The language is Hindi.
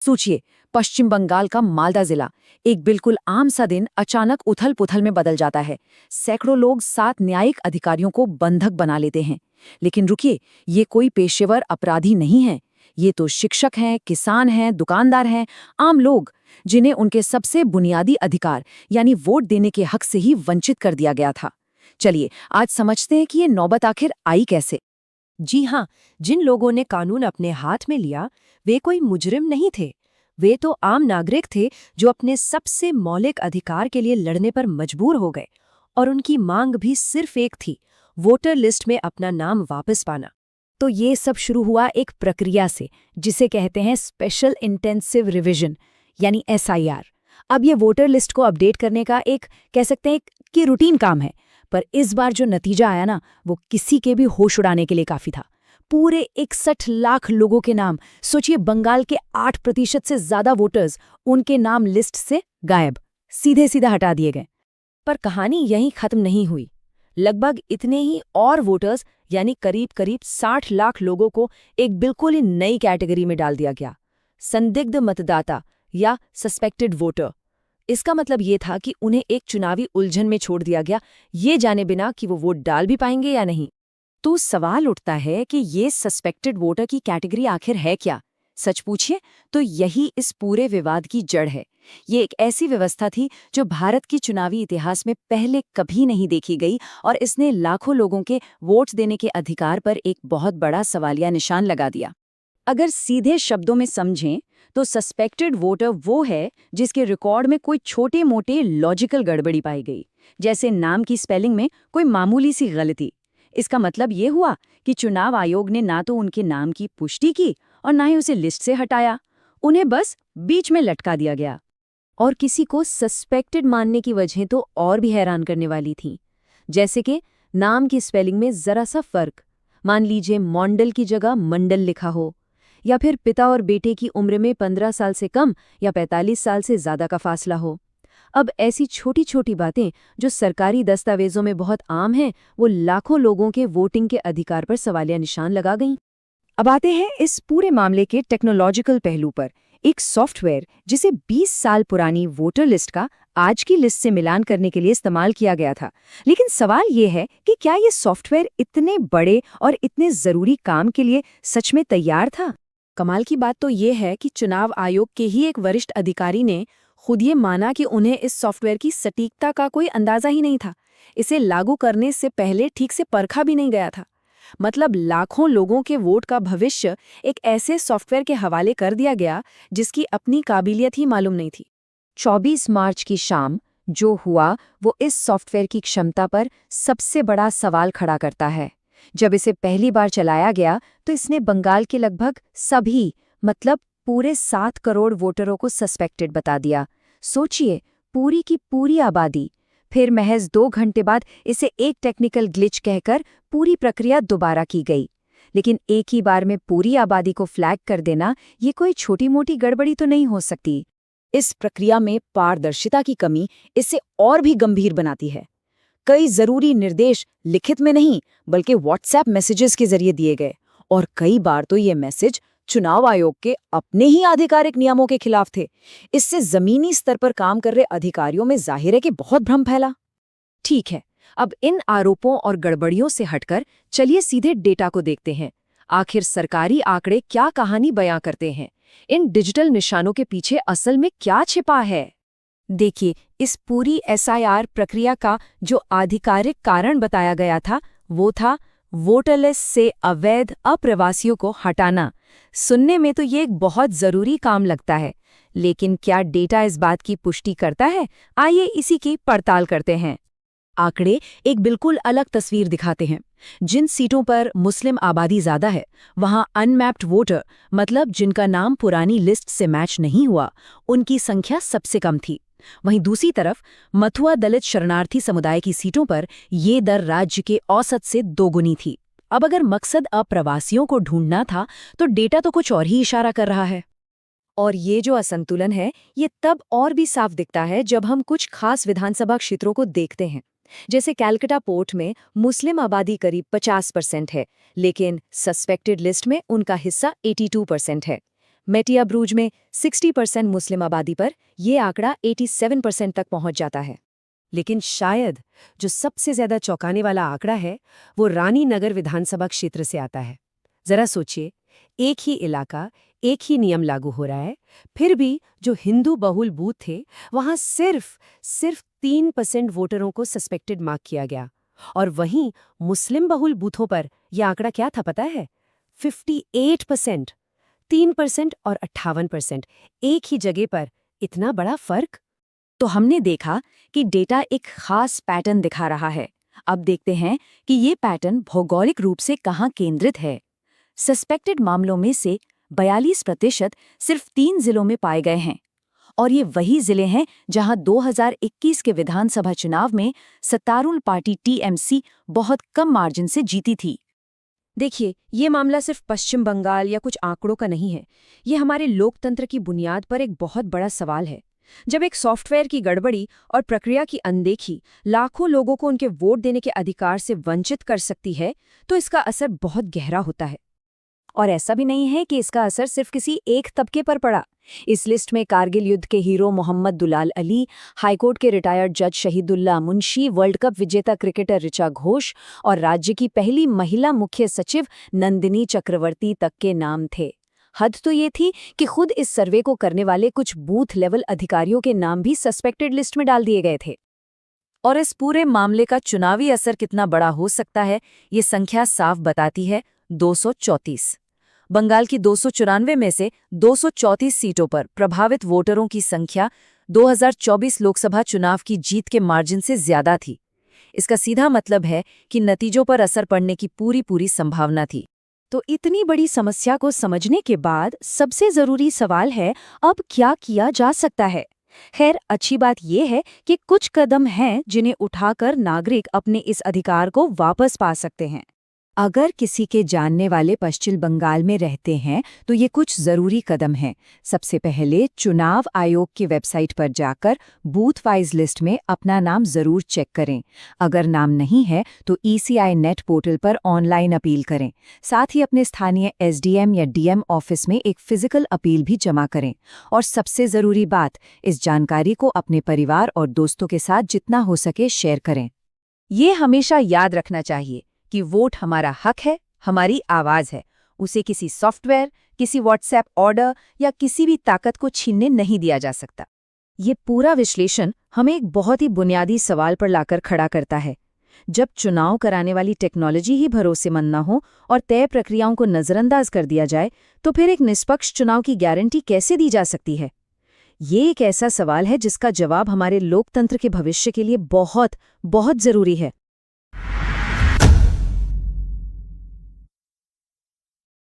सोचिए, पश्चिम बंगाल का मालदा जिला, एक बिल्कुल आम सा दिन अचानक उथल-पुथल में बदल जाता है। सैकड़ों लोग 7 न्यायिक अधिकारियों को बंधक बना लेते हैं। लेकिन रुकिए, ये कोई पेशेवर अपराधी नहीं है। ये तो शिक्षक हैं, किसान हैं, दुकानदार हैं, आम लोग, जिन्हें उनके सबसे बुनियादी अधिकार यानी वोट देने के हक से ही वंचित कर दिया गया था। चलिए, आज समझते हैं कि ये नौबत आखिर आई कैसे। जी हाँ, जिन लोगों ने कानून अपने हाथ में लिया, वे कोई मुजरिम नहीं थे। वे तो आम नागरिक थे जो अपने सबसे मौलिक अधिकार के लिए लड़ने पर मजबूर हो गए, और उनकी मांग भी सिर्फ एक थी, वोटर लिस्ट में अपना नाम वापस पाना। तो ये सब शुरू हुआ एक प्रक्रिया से, जिसे कहते हैं स्पेशल इंटेंसिव रिवीजन, यानी SIR। अब ये वोटर लिस्ट को अपडेट करने का एक, कह सकते हैं कि रूटीन काम है। पर इस बार जो नतीजा आया ना, वो किसी के भी होश उड़ाने के लिए काफी था। पूरे 61 लाख लोगों के नाम, सोचिए, बंगाल के 8% से ज्यादा वोटर्स, उनके नाम लिस्ट से गायब, सीधे सीधे हटा दिए गए। पर कहानी यहीं खत्म नहीं हुई। लगभग इतने ही और वोटर्स, यानी करीब करीब 60 लाख लोगों को एक बिल्कुल ही नई कैटेगरी में डाल दिया गया, संदिग्ध मतदाता या सस्पेक्टेड वोटर। इसका मतलब ये था कि उन्हें एक चुनावी उलझन में छोड़ दिया गया, ये जाने बिना कि वो वोट डाल भी पाएंगे या नहीं। तो सवाल उठता है कि ये सस्पेक्टेड वोटर की कैटेगरी आखिर है क्या? सच पूछिए तो यही इस पूरे विवाद की जड़ है। ये एक ऐसी व्यवस्था थी जो भारत की चुनावी इतिहास में पहले कभी नहीं देखी गई, और इसने लाखों लोगों के वोट देने के अधिकार पर एक बहुत बड़ा सवालिया निशान लगा दिया। अगर सीधे शब्दों में समझें तो सस्पेक्टेड वोटर वो है जिसके रिकॉर्ड में कोई छोटे मोटे लॉजिकल गड़बड़ी पाई गई, जैसे नाम की स्पेलिंग में कोई मामूली सी गलती। इसका मतलब ये हुआ कि चुनाव आयोग ने ना तो उनके नाम की पुष्टि की और ना ही उसे लिस्ट से हटाया, उन्हें बस बीच में लटका दिया गया। और किसी को सस्पेक्टेड मानने की वजह तो और भी हैरान करने वाली थी। जैसे कि नाम की स्पेलिंग में जरा सा फर्क, मान लीजिए मॉन्डल की जगह मंडल लिखा हो, या फिर पिता और बेटे की उम्र में 15 साल से कम या 45 साल से ज्यादा का फासला हो। अब ऐसी छोटी छोटी बातें जो सरकारी दस्तावेजों में बहुत आम हैं, वो लाखों लोगों के वोटिंग के अधिकार पर सवालिया निशान लगा गईं। अब आते हैं इस पूरे मामले के टेक्नोलॉजिकल पहलू पर। एक सॉफ्टवेयर जिसे 20 साल पुरानी वोटर लिस्ट का आज की लिस्ट से मिलान करने के लिए इस्तेमाल किया गया था। लेकिन सवाल ये है कि क्या ये सॉफ्टवेयर इतने बड़े और इतने जरूरी काम के लिए सच में तैयार था? कमाल की बात तो ये है कि चुनाव आयोग के ही एक वरिष्ठ अधिकारी ने खुद ये माना कि उन्हें इस सॉफ्टवेयर की सटीकता का कोई अंदाजा ही नहीं था। इसे लागू करने से पहले ठीक से परखा भी नहीं गया था। मतलब लाखों लोगों के वोट का भविष्य एक ऐसे सॉफ्टवेयर के हवाले कर दिया गया जिसकी अपनी काबिलियत ही मालूम नहीं थी। 24 मार्च की शाम जो हुआ वो इस सॉफ्टवेयर की क्षमता पर सबसे बड़ा सवाल खड़ा करता है। जब इसे पहली बार चलाया गया तो इसने बंगाल के लगभग सभी, मतलब पूरे 7 करोड़ वोटरों को सस्पेक्टेड बता दिया। सोचिए, पूरी की पूरी आबादी। फिर महज 2 घंटे बाद इसे एक टेक्निकल ग्लिच कहकर पूरी प्रक्रिया दोबारा की गई। लेकिन एक ही बार में पूरी आबादी को फ्लैग कर देना, ये कोई छोटी मोटी गड़बड़ी तो नहीं हो सकती। इस प्रक्रिया में पारदर्शिता की कमी इसे और भी गंभीर बनाती है। कई जरूरी निर्देश लिखित में नहीं बल्कि व्हाट्सएप मैसेजेस के जरिए दिए गए, और कई बार तो ये मैसेज चुनाव आयोग के अपने ही आधिकारिक नियमों के खिलाफ थे। इससे जमीनी स्तर पर काम कर रहे अधिकारियों में जाहिर है कि बहुत भ्रम फैला। ठीक है, अब इन आरोपों और गड़बड़ियों से हटकर चलिए सीधे डेटा को देखते हैं। आखिर सरकारी आंकड़े क्या कहानी बयां करते हैं? इन डिजिटल निशानों के पीछे असल में क्या छिपा है? देखिए, इस पूरी SIR प्रक्रिया का जो आधिकारिक कारण बताया गया था वो था वोटर लिस्ट से अवैध अप्रवासियों को हटाना। सुनने में तो ये एक बहुत जरूरी काम लगता है, लेकिन क्या डेटा इस बात की पुष्टि करता है? आइए इसी की पड़ताल करते हैं। आंकड़े एक बिल्कुल अलग तस्वीर दिखाते हैं। जिन सीटों पर मुस्लिम आबादी ज्यादा है, वहां अनमैप्ड वोटर, मतलब जिनका नाम पुरानी लिस्ट से मैच नहीं हुआ, उनकी संख्या सबसे कम थी। वहीं दूसरी तरफ मथुआ दलित शरणार्थी समुदाय की सीटों पर ये दर राज्य के औसत से 2 गुनी थी। अब अगर मकसद अप्रवासियों को ढूंढना था तो डेटा तो कुछ और ही इशारा कर रहा है। और ये जो असंतुलन है, ये तब और भी साफ दिखता है जब हम कुछ खास विधानसभा क्षेत्रों को देखते हैं। जैसे कैलकाटा पोर्ट में मुस्लिम आबादी करीब 50% है, लेकिन सस्पेक्टेड लिस्ट में उनका हिस्सा 82% है। मेटिया ब्रूज में 60% मुस्लिम आबादी पर यह आंकड़ा 87% तक पहुंच जाता है। लेकिन शायद जो सबसे ज्यादा चौंकाने वाला आंकड़ा है वो रानी नगर विधानसभा क्षेत्र से आता है। जरा सोचिए, एक ही इलाका, एक ही नियम लागू हो रहा है, फिर भी जो हिंदू बहुल बूथ थे वहां सिर्फ 3% वोटरों को सस्पेक्टेड मार्क किया गया। और वहीं मुस्लिम बहुल बूथों पर यह आंकड़ा क्या था पता है? 58%। 3% और 58%, एक ही जगह पर इतना बड़ा फर्क। तो हमने देखा कि डेटा एक खास पैटर्न दिखा रहा है। अब देखते हैं कि ये पैटर्न भौगोलिक रूप से कहाँ केंद्रित है। सस्पेक्टेड मामलों में से 42% सिर्फ 3 जिलों में पाए गए हैं, और ये वही जिले हैं जहां 2021 के विधानसभा चुनाव में सत्तारूढ़ पार्टी टीएमसी बहुत कम मार्जिन से जीती थी। देखिए, ये मामला सिर्फ पश्चिम बंगाल या कुछ आंकड़ों का नहीं है। ये हमारे लोकतंत्र की बुनियाद पर एक बहुत बड़ा सवाल है। जब एक सॉफ्टवेयर की गड़बड़ी और प्रक्रिया की अनदेखी लाखों लोगों को उनके वोट देने के अधिकार से वंचित कर सकती है, तो इसका असर बहुत गहरा होता है। और ऐसा भी नहीं है कि इसका असर सिर्फ किसी एक तबके पर पड़ा। इस लिस्ट में कारगिल युद्ध के हीरो मोहम्मद दुलाल अली, हाईकोर्ट के रिटायर्ड जज शहीदुल्लाह मुंशी, वर्ल्ड कप विजेता क्रिकेटर ऋचा घोष और राज्य की पहली महिला मुख्य सचिव नंदिनी चक्रवर्ती तक के नाम थे। हद तो ये थी कि खुद इस सर्वे को करने वाले कुछ बूथ लेवल अधिकारियों के नाम भी सस्पेक्टेड लिस्ट में डाल दिए गए थे। और इस पूरे मामले का चुनावी असर कितना बड़ा हो सकता है, ये संख्या साफ बताती है। 234। बंगाल की 294 में से 234 सीटों पर प्रभावित वोटरों की संख्या 2024 लोकसभा चुनाव की जीत के मार्जिन से ज्यादा थी। इसका सीधा मतलब है कि नतीजों पर असर पड़ने की पूरी संभावना थी। तो इतनी बड़ी समस्या को समझने के बाद सबसे जरूरी सवाल है, अब क्या किया जा सकता है? खैर, अच्छी बात यह है कि कुछ कदम हैं जिन्हें उठाकर नागरिक अपने इस अधिकार को वापस पा सकते हैं। अगर किसी के जानने वाले पश्चिम बंगाल में रहते हैं तो ये कुछ ज़रूरी कदम हैं। सबसे पहले चुनाव आयोग की वेबसाइट पर जाकर बूथ वाइज लिस्ट में अपना नाम ज़रूर चेक करें। अगर नाम नहीं है तो ECI नेट पोर्टल पर ऑनलाइन अपील करें। साथ ही अपने स्थानीय SDM या DM ऑफिस में एक फिजिकल अपील भी जमा करें। और सबसे ज़रूरी बात, इस जानकारी को अपने परिवार और दोस्तों के साथ जितना हो सके शेयर करें। ये हमेशा याद रखना चाहिए कि वोट हमारा हक है, हमारी आवाज़ है। उसे किसी सॉफ्टवेयर, किसी व्हाट्सएप ऑर्डर या किसी भी ताकत को छीनने नहीं दिया जा सकता। ये पूरा विश्लेषण हमें एक बहुत ही बुनियादी सवाल पर लाकर खड़ा करता है। जब चुनाव कराने वाली टेक्नोलॉजी ही भरोसेमंद न हो और तय प्रक्रियाओं को नज़रअंदाज कर दिया जाए, तो फिर एक निष्पक्ष चुनाव की गारंटी कैसे दी जा सकती है? ये एक ऐसा सवाल है जिसका जवाब हमारे लोकतंत्र के भविष्य के लिए बहुत ज़रूरी है।